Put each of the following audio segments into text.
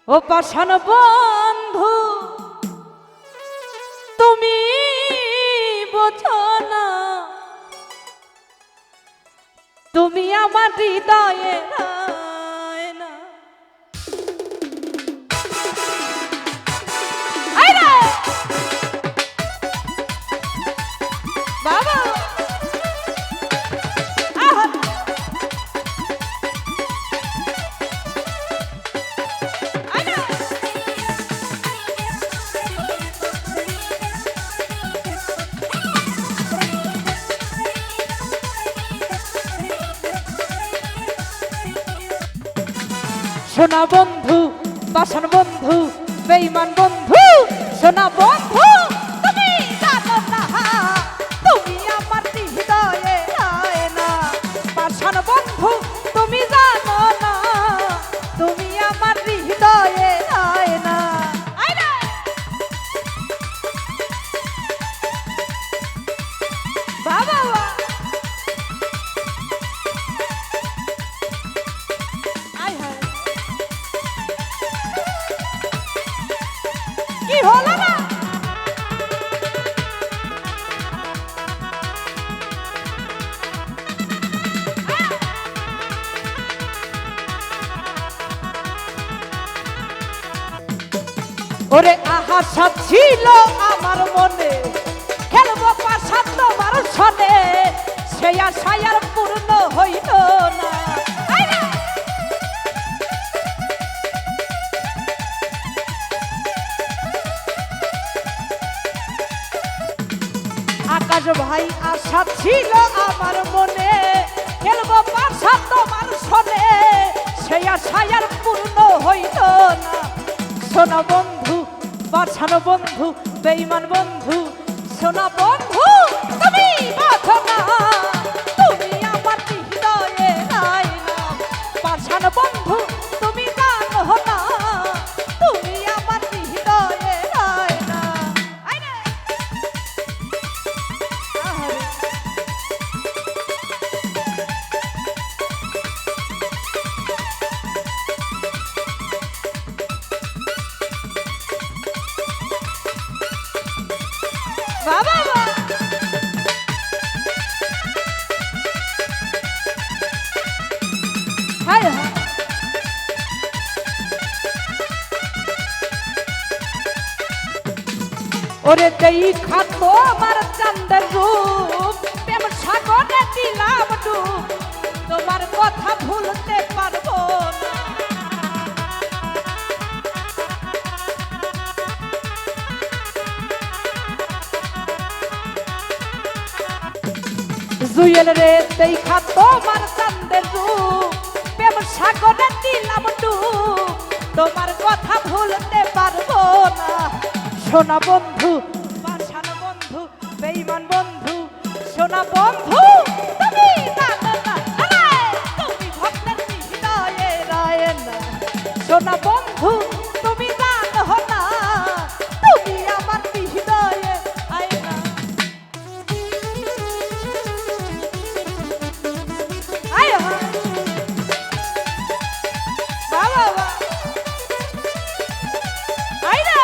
ও পাষাণ বন্ধু তুমি বোঝো না, তুমি আমার হৃদয়ে না। বাবা সোনা বন্ধু পাষাণ বন্ধু বেঈমান বন্ধু, সোনা বন্ধু তুমি জানো না, তুমি আমার হৃদয়ে না। পাষাণ বন্ধু তুমি জানো না, তুমি আমার হৃদয়ে না। বাবা কি হলো না? ওরে আশা ছিল আমার মনে, খেলবো পাশা তোমার সনে, সেই আশায় আর পূর্ণ হইল না। আকাশ ভাই আশা ছিল আমার মনে, খেলবো পাশা তোমার সনে, সেই আশায় আর পূর্ণ হইল না। সোনা বন্ধু পাষাণ বন্ধু বেঈমান বন্ধু, সোনা বন্ধু তুমি বোঝো না, তুমি আমার হৃদয়ে নাই না। পাষাণ বন্ধু তুমি জানো না, তুমি আমার হৃদয়ে নাই না। বাবা হায় হায় ওরে দেখা তোমার চাঁদের রূপ, প্রেম সাগরে দিলাম ডুব, তোমার কথা ভুলতে পারবো না। জুয়েল রে দেখা তোমার চাঁদের রূপ, প্রেম সাগরে দিলাম ডুব, তোমার কথা ভুলতে পারবো না। সোনা বন্ধু পাষাণ বন্ধু বেঈমান বন্ধু, সোনা বন্ধু তুমি জানো না, তুমি ভক্তের হৃদয়ে রায় না। সোনা বন্ধু তুমি জানো না, তুমি আমার হৃদয়ে আয় না। আয় বাবা আয় রে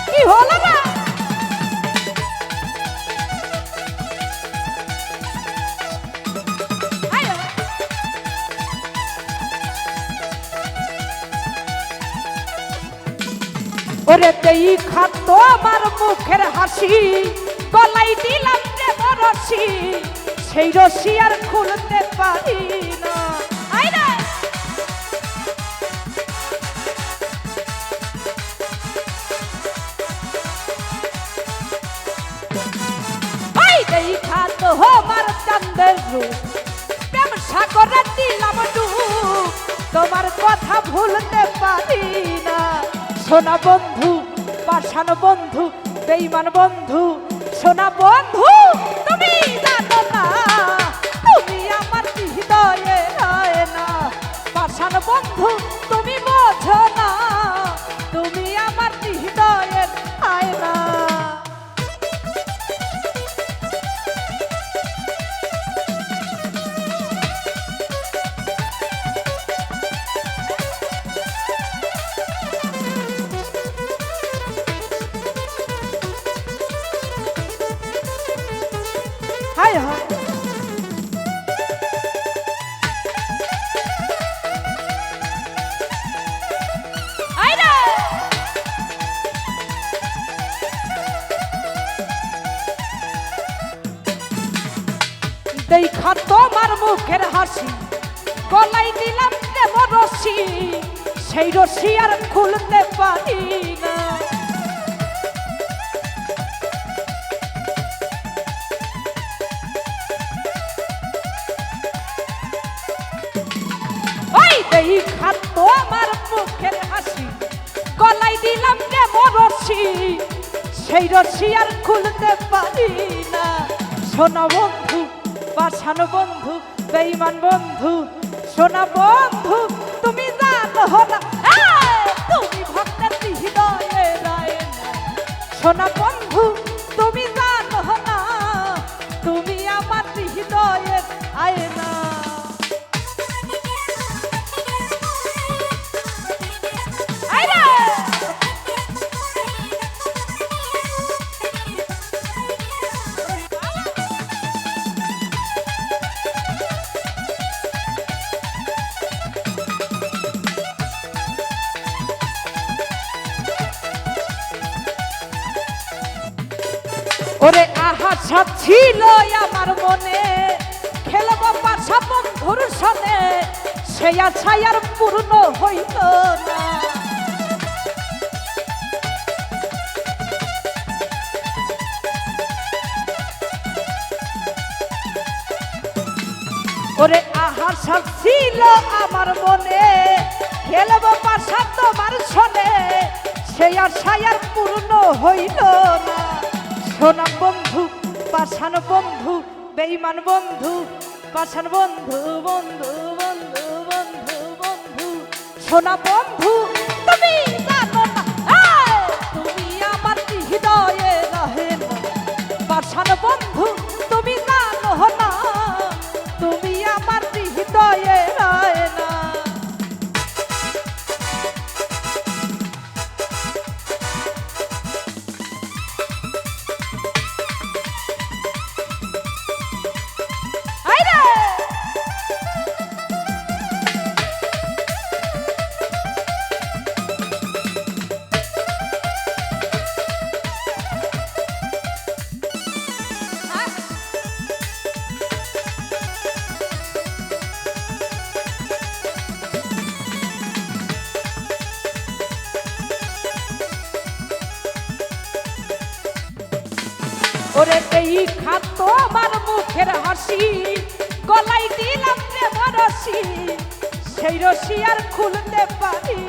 কি হলো না? ওরে দেখা তোমার মুখের হাসি, গলাই দিলাম প্রেম রশি, সেই রশি আর খুলতে পারি না। দেখা তোমার চাঁদের রূপ, প্রেম সাগরে দিলাম ডুব, তোমার কথা ভুলতে পারি না। সোনা বন্ধু পাষাণ বন্ধু বেঈমান বন্ধু, সোনা বন্ধু তুমি জানো না, তুমি আমার হৃদয়ে না। পাষাণ বন্ধু তুমি বোঝো না, তুমি আমার হৃদয়ে আয় না। আয় হায় দেখা তোমার মুখের হাসি গলায় দিলাম দেব রশি সেই রশি আর খুলতে পারি না ওই দেখা তোমার মুখের হাসি গলায় দিলাম দেব রশি সেই রশি আর খুলতে পারি না সোনা বন্ধু পাষাণ বন্ধু বেঈমান বন্ধু সোনা বন্ধু তুমি জানো না তুমি ভক্তের হৃদয়ে রায় না সোনা বন্ধু তুমি জানো না তুমি আমার হৃদয়ে আয় না ওরে আশা ছিল আমার মনে খেলবো পাশা বন্ধুর সনে সেই আশাই আর পূর্ণ হইল না ওরে আশা ছিল আমার মনে খেলবো পাশা তোমার সনে সেই আশাই আর পূর্ণ হইল না সোনা বন্ধু পাষাণ বন্ধু বেঈমান বন্ধু পাষাণ বন্ধু বন্ধু বন্ধু বন্ধু বন্ধু সোনা বন্ধু তুমি জানো না তুমি আমার হৃদয়ে রহে না পাষাণ বন্ধু তুমি জানো না তুমি আমার হৃদয়ে রহে না ওরে দেখা তোমার মুখের হাসি গলায় দিলাম প্রেম রশি সেই রশি আর খুলতে পারি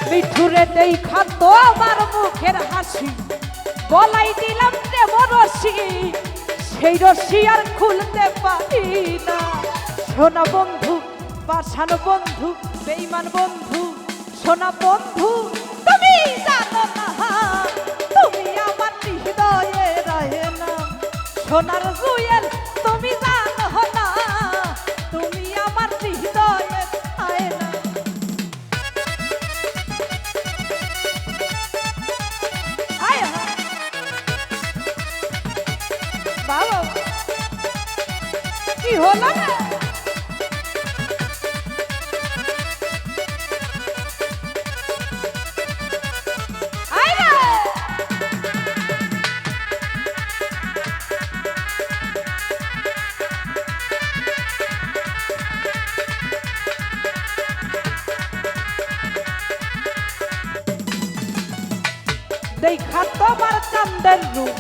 মিঠুরে দেখা তোমার মুখের হাসি গলায় দিলাম প্রেম রশি সেই রশি আর খুলতে পারি না সোনা বন্ধু পাষাণ বন্ধু বেঈমান বন্ধু সোনা বন্ধু তুমি জানো না তুমি আমার হৃদয়ে রহে না সোনার জুয়েল তুমি জানো না তুমি আমার হৃদয়ে আয় না আয় বাবা কি হলো না দেখা তোমার চাঁদের রূপ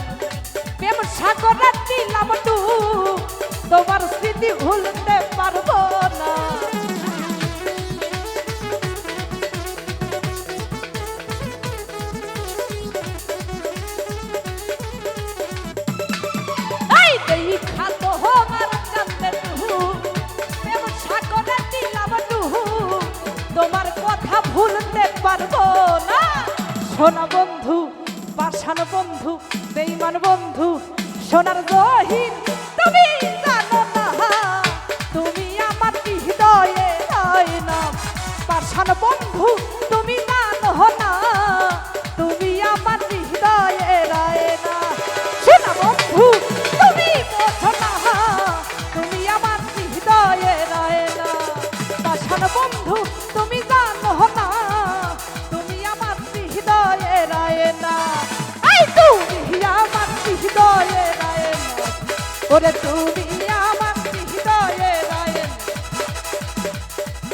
প্রেম সাগরে দিলাম ডুব তোমার স্মৃতি ভুলতে পারবো না দেখা তোমার চাঁদের রূপ প্রেম সাগরে দিলাম ডুব তোমার কথা ভুলতে পারবো না সোনা বন্ধু পাষাণ বন্ধু বেঈমান বন্ধু সোনার জহির তুমি জানো না তুমি আমার হৃদয়ে আয় না পাষাণ বন্ধু তুমি জানো না, তুমি আমার হৃদয়ের আয়না। শোনা বন্ধু তুমি বোঝো না, তুমি আমার হৃদয়ের আয়না। পাষাণ বন্ধু তুমি জানো না, তুমি আমার হৃদয়ের আয়না। এই তুমি আমার হৃদয়ের আয়না, ওরে তুমি আমার হৃদয়ের আয়না,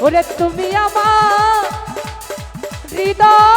ওরে তুমি আমার হৃদয়